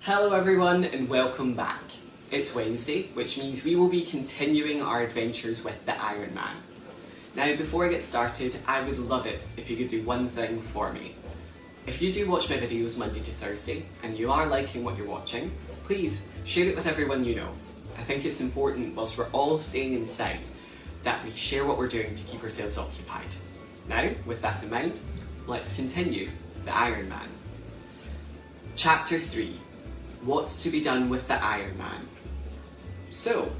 Hello everyone and welcome back. It's Wednesday, which means we will be continuing our adventures with the Iron Man. Now before I get started, I would love it if you could do one thing for me. If you do watch my videos Monday to Thursday and you are liking what you're watching, please share it with everyone you know. I think it's important, whilst we're all staying inside, that we share what we're doing to keep ourselves occupied. Now, with that in mind, let's continue the Iron Man. Chapter 3. What's to be done with the Iron Man? So,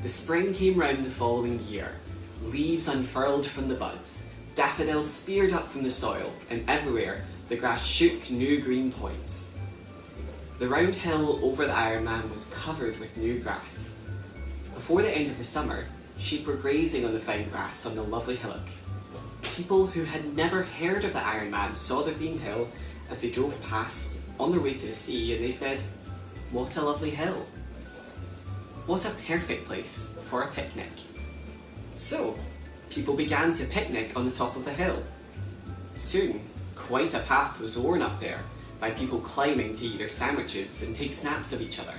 the spring came round the following year. Leaves unfurled from the buds, daffodils speared up from the soil, and everywhere the grass shook new green points. The round hill over the Iron Man was covered with new grass. Before the end of the summer, sheep were grazing on the fine grass on the lovely hillock. People who had never heard of the Iron Man saw the green hill as they drove past on their way to the sea, and they said, "What a lovely hill! What a perfect place for a picnic." So, people began to picnic on the top of the hill. Soon, quite a path was worn up there by people climbing to eat their sandwiches and take snaps of each other.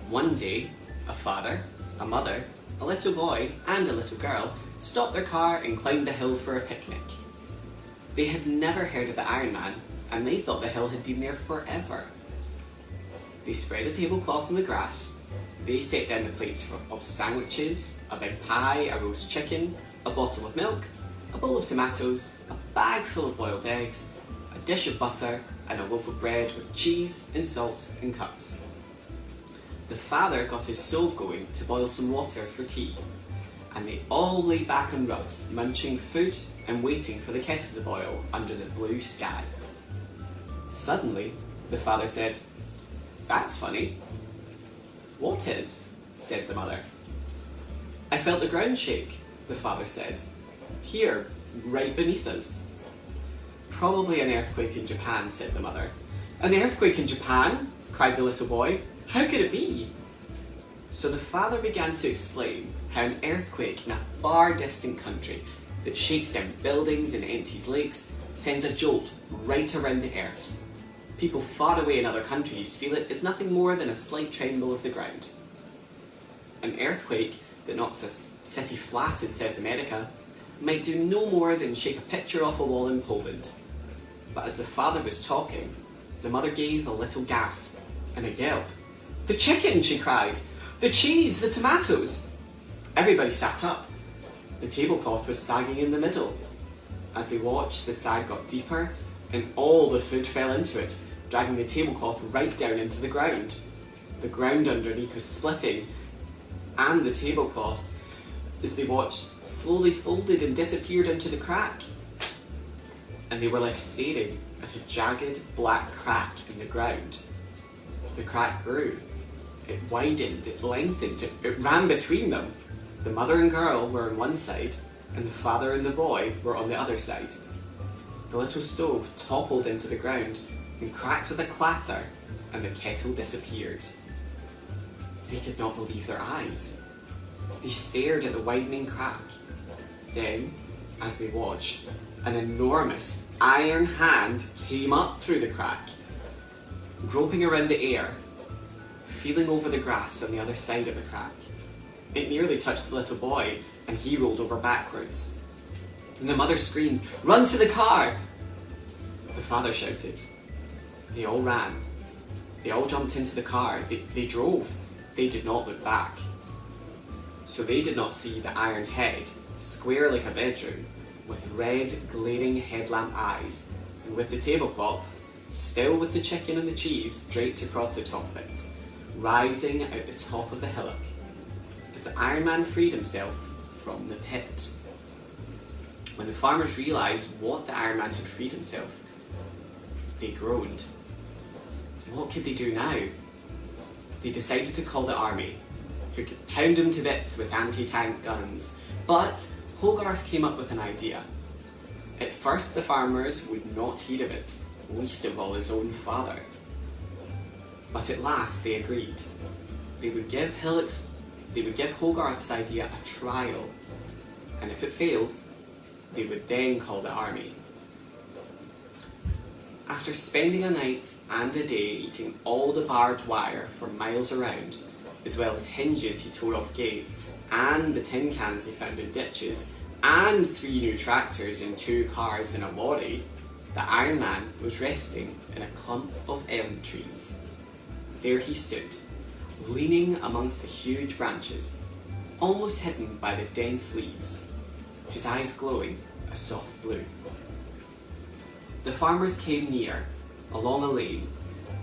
One day, a father, a mother, a little boy and a little girl stopped their car and climbed the hill for a picnic. They had never heard of the Iron Man, and they thought the hill had been there forever. They spread a tablecloth on the grass. They set down the plates of sandwiches, a big pie, a roast chicken, a bottle of milk, a bowl of tomatoes, a bag full of boiled eggs, a dish of butter, and a loaf of bread with cheese and salt and cups. The father got his stove going to boil some water for tea, and they all lay back on rugs, munching food and waiting for the kettle to boil under the blue sky. Suddenly, the father said, "That's funny." "What is?" said the mother. "I felt the ground shake," the father said. "Here, right beneath us." "Probably an earthquake in Japan," said the mother. "An earthquake in Japan?" cried the little boy. "How could it be?" So the father began to explain how an earthquake in a far distant country that shakes down buildings and empties lakes sends a jolt right around the earth. People far away in other countries feel it is nothing more than a slight tremble of the ground. An earthquake that knocks a city flat in South America might do no more than shake a picture off a wall in Poland. But as the father was talking, the mother gave a little gasp and a yelp. "The chicken!" she cried. "The cheese! The tomatoes!" Everybody sat up. The tablecloth was sagging in the middle. As they watched, the sag got deeper and all the food fell into it, dragging the tablecloth right down into the ground. The ground underneath was splitting, and the tablecloth, as they watched, slowly folded and disappeared into the crack. And they were left staring at a jagged black crack in the ground. The crack grew. It widened, it lengthened, it ran between them. The mother and girl were on one side, and the father and the boy were on the other side. The little stove toppled into the ground and cracked with a clatter, and the kettle disappeared. They could not believe their eyes. They stared at the widening crack. Then, as they watched, an enormous iron hand came up through the crack, groping around the air, feeling over the grass on the other side of the crack. It nearly touched the little boy, and he rolled over backwards. And the mother screamed, "Run to the car!" The father shouted. They all ran. They all jumped into the car. They drove. They did not look back. So they did not see the iron head, square like a bedroom, with red, glaring headlamp eyes, and with the tablecloth, still with the chicken and the cheese draped across the top of it, rising out the top of the hillock, as the Iron Man freed himself from the pit. When the farmers realised what the Iron Man had freed himself, they groaned. What could they do now? They decided to call the army, who could pound him to bits with anti-tank guns. But Hogarth came up with an idea. At first the farmers would not heed of it, least of all his own father. But at last they agreed. They would give Hogarth's idea a trial, and if it failed, they would then call the army. After spending a night and a day eating all the barbed wire for miles around, as well as hinges he tore off gates, and the tin cans he found in ditches, and 3 new tractors and 2 cars and a lorry, the Iron Man was resting in a clump of elm trees. There he stood, leaning amongst the huge branches, almost hidden by the dense leaves, his eyes glowing a soft blue. The farmers came near, along a lane,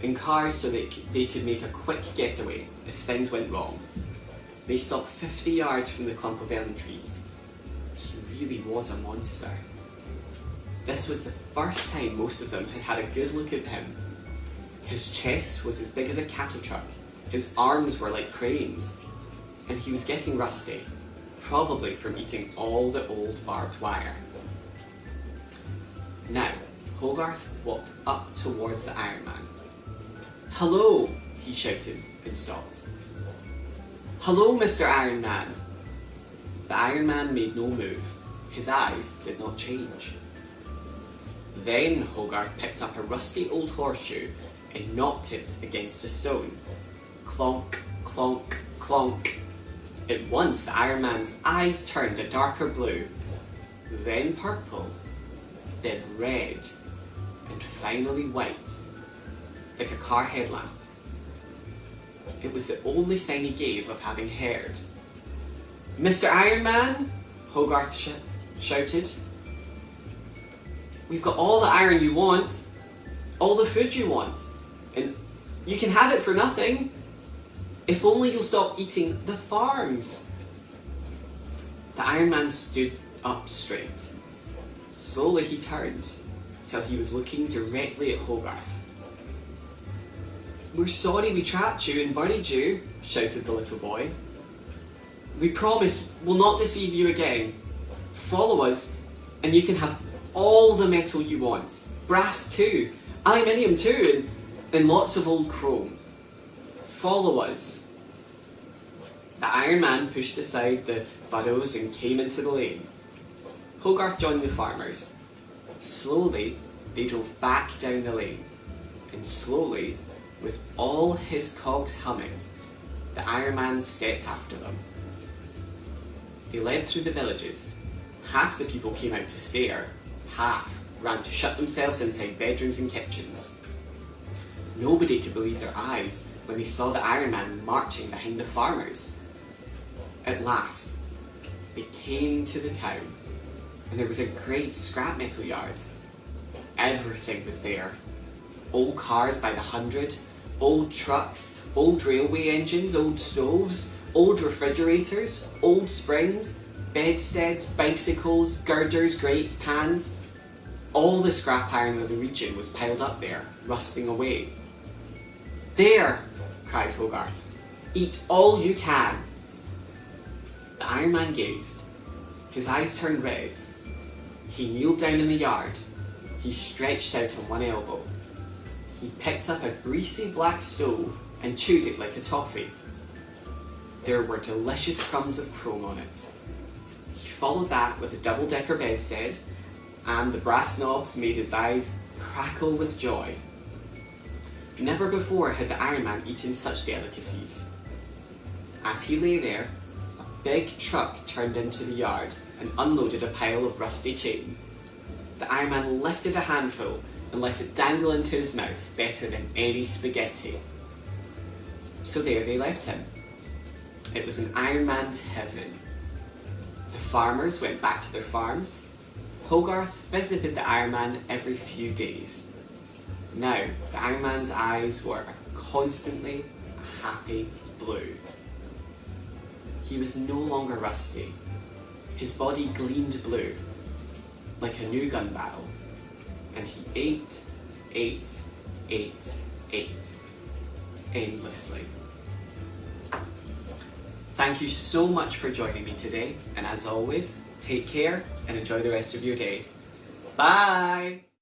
in cars so that they could make a quick getaway if things went wrong. They stopped 50 yards from the clump of elm trees. He really was a monster. This was the first time most of them had had a good look at him. His chest was as big as a cattle truck, his arms were like cranes, and he was getting rusty, probably from eating all the old barbed wire. Now, Hogarth walked up towards the Iron Man. "Hello," he shouted and stopped. "Hello, Mr. Iron Man." The Iron Man made no move. His eyes did not change. Then Hogarth picked up a rusty old horseshoe and knocked it against a stone. Clonk, clonk, clonk. At once the Iron Man's eyes turned a darker blue, then purple, then red, and finally white, like a car headlamp. It was the only sign he gave of having heard. "Mr. Iron Man," Hogarth shouted, "we've got all the iron you want, all the food you want, and you can have it for nothing. If only you'll stop eating the farms." The Iron Man stood up straight. Slowly he turned, till he was looking directly at Hogarth. "We're sorry we trapped you and buried you," shouted the little boy. "We promise we'll not deceive you again. Follow us, and you can have all the metal you want. Brass too, aluminium too, and lots of old chrome. Follow us." The Iron Man pushed aside the burrows and came into the lane. Hogarth joined the farmers. Slowly, they drove back down the lane, and slowly, with all his cogs humming, the Iron Man stepped after them. They led through the villages. Half the people came out to stare, half ran to shut themselves inside bedrooms and kitchens. Nobody could believe their eyes when they saw the Iron Man marching behind the farmers. At last, they came to the town, and there was a great scrap metal yard. Everything was there. Old cars by the hundred, old trucks, old railway engines, old stoves, old refrigerators, old springs, bedsteads, bicycles, girders, grates, pans. All the scrap iron of the region was piled up there, rusting away. "There!" cried Hogarth. "Eat all you can." The Iron Man gazed. His eyes turned red. He kneeled down in the yard. He stretched out on one elbow. He picked up a greasy black stove and chewed it like a toffee. There were delicious crumbs of chrome on it. He followed that with a double-decker bedstead, and the brass knobs made his eyes crackle with joy. Never before had the Iron Man eaten such delicacies. As he lay there, a big truck turned into the yard and unloaded a pile of rusty chain. The Iron Man lifted a handful and let it dangle into his mouth better than any spaghetti. So there they left him. It was an Iron Man's heaven. The farmers went back to their farms. Hogarth visited the Iron Man every few days. Now, the Iron Man's eyes were constantly a happy blue. He was no longer rusty. His body gleamed blue, like a new gun barrel. And he ate, endlessly. Thank you so much for joining me today, and as always, take care and enjoy the rest of your day. Bye!